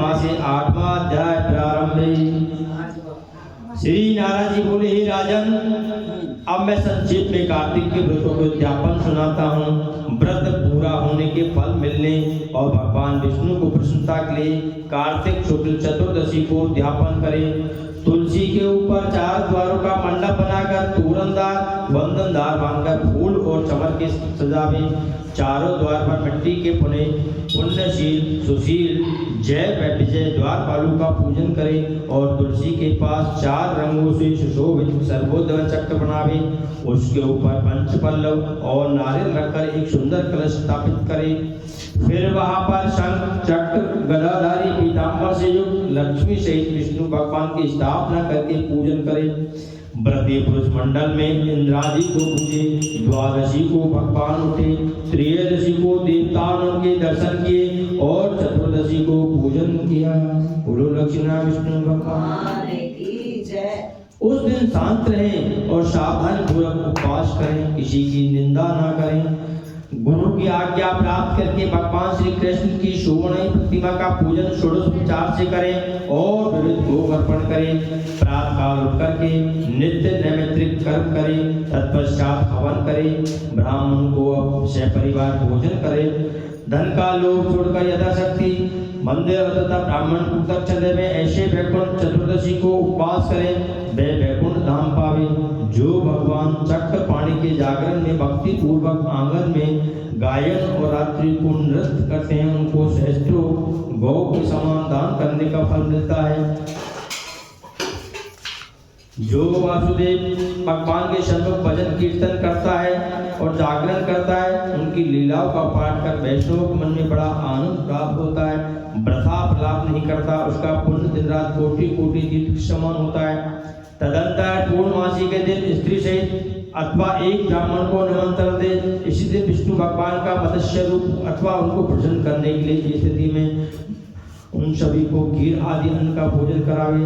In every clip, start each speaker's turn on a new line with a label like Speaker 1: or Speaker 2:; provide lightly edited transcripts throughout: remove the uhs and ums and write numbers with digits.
Speaker 1: मासे 8वां अध्याय प्रारंभ। श्री नारद जी बोले, हे राजन, अब मैं संक्षेप में कार्तिक के व्रतों को उद्यापन सुनाता हूँ। व्रत पूरा होने के फल मिलने और भगवान विष्णु को प्रसन्नता के लिए कार्तिक शुक्ल चतुर्दशी को उद्यापन करें। तुलसी के ऊपर 4 द्वारों का मंडप बनाकर तोरणदार बंधनदार बांधकर फूल और चमर के सजावे। चारों द्वार पर मिट्टी के पुने पुण्यशील सुशील जय व विजय द्वारपालों का पूजन करें और तुलसी के पास 4 रंगों से सुशोभित सर्वोदय चक्र बनावे। उसके ऊपर पंचपल्लव और नारियल रखकर एक सुंदर कलश स्थापित करें। फिर वहां पर शंख चक्र गदाधारी पीताम्बर से युक्त लक्ष्मी सहित विष्णु भगवान की स्थापना करके पूजन करें। व्रती पुरुष मंडल में इंद्रादि को पूजे। द्वादशी को भगवान उठे, त्रयोदशी को देवताओं के दर्शन किए और चतुर्दशी को पूजन किया। बोलो लक्ष्मी विष्णु भगवान की जय। उस दिन शांत रहें और सावधान पूर्वक उपवास करें, किसी की निंदा न करें। गुरु की आज्ञा प्राप्त करके भगवान श्री कृष्ण की सुवर्ण प्रतिमा का पूजन षोडशोपचार से करें और विविध भोग अर्पण करें। प्रातः काल उठ करके नित्य नैमित्तिक कर्म करें, तत्पश्चात हवन करें। ब्राह्मण को सपरिवार भोजन करें। धन का लोभ छोड़कर यथाशक्ति मंदिर तथा ब्राह्मण को दक्षिण देवे। ऐसे वैकुंठ चतुर्दशी को उपवास करें, वे वैकुंठ धाम पावे। जो भगवान चक्र पाणी के जागरण में भक्ति पूर्वक आंगन में गायन और रात्रि को नृत्य करते हैं, उनको सहस्त्रों गौ के समान दान करने का फल मिलता है। जो वासुदेव भगवान के सम्मुख भजन कीर्तन करता है और जागरण करता है, उनकी लीलाओं का पाठ कर वैष्णव के मन में बड़ा आनंद प्राप्त होता है। वृथा प्रलाप नहीं करता, उसका पुण्य दिन रात कोटि कोटि तीर्थ समान होता है। तदंतर पूर्णमासी के दिन स्त्री सहित अथवा एक ब्राह्मण को निमंत्रण दे। इसी दिन विष्णु भगवान का मत्स्य रूप अथवा उनको प्रसन्न करने के लिए इस स्थिति में उन सभी को खीर आदि अन्न का भोजन करावे।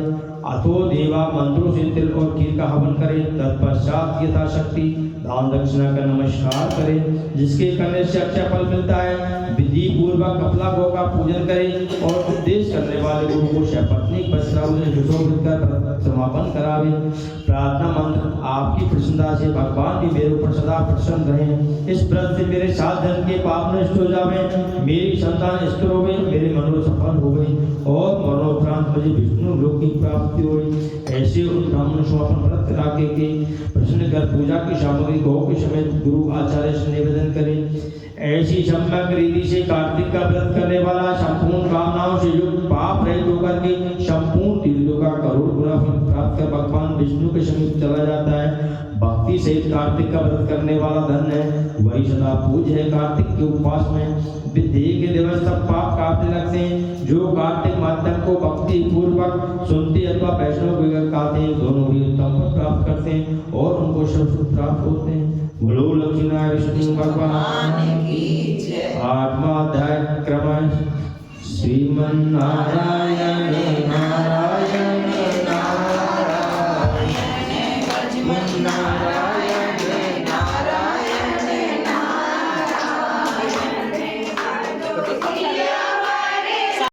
Speaker 1: अथो देवा मंत्रों से तिल और खीर का हवन करें। तत्पश्चात यथाशक्ति दान दक्षिणा का नमस्कार करें, जिसके करने से अच्छा फल मिलता है। विधि पूर्वक कपला गौ का पूजन करें और उपदेश करने वाले गुरु को सपत्नीक वस्त्रावली से सुशोभित कर समापन करावे। प्रार्थना मंत्र, आपकी प्रसन्नता से भगवान भी मेरे ऊपर सदा प्रसन्न रहे। इस व्रत से मेरे 7 जन्म के पाप नष्ट हो जावे, मेरी संतान स्थिर हो गई, मेरे मनोरथ सफल हो गई और मरणोपरांत मुझे विष्णु लोक की प्राप्ति हुई। ऐसे उन ब्राह्मण समापन व्रत राखे के प्रसन्न कर पूजा की सामग्री गौ के समेत गुरु आचार्य से निवेदन करें। ऐसी सम्यक रीति से कार्तिक का व्रत करने वाला संपूर्ण कामनाओं से युक्त पाप रहित होकर के संपूर्ण तीर्थों का करोड़ गुना फल प्राप्त कर भगवान विष्णु के समीप चला जाता है। भक्ति सहित कार्तिक का व्रत करने वाला धन है, वही सदा पूज्य है। कार्तिक के उपवास में विधि के दिवस सब पाप काटने लगते हैं। जो कार्तिक माध्यम को भक्ति पूर्वक सुनते अथवा वैष्णव को गाते हैं, दोनों ही उत्तम फल प्राप्त करते हैं और उनको सब सुख प्राप्त होते हैं। बोलो लक्ष्मी विष्णु भगवान की जय। 8वां अध्याय क्रम श्रीमन्नारायण नारायण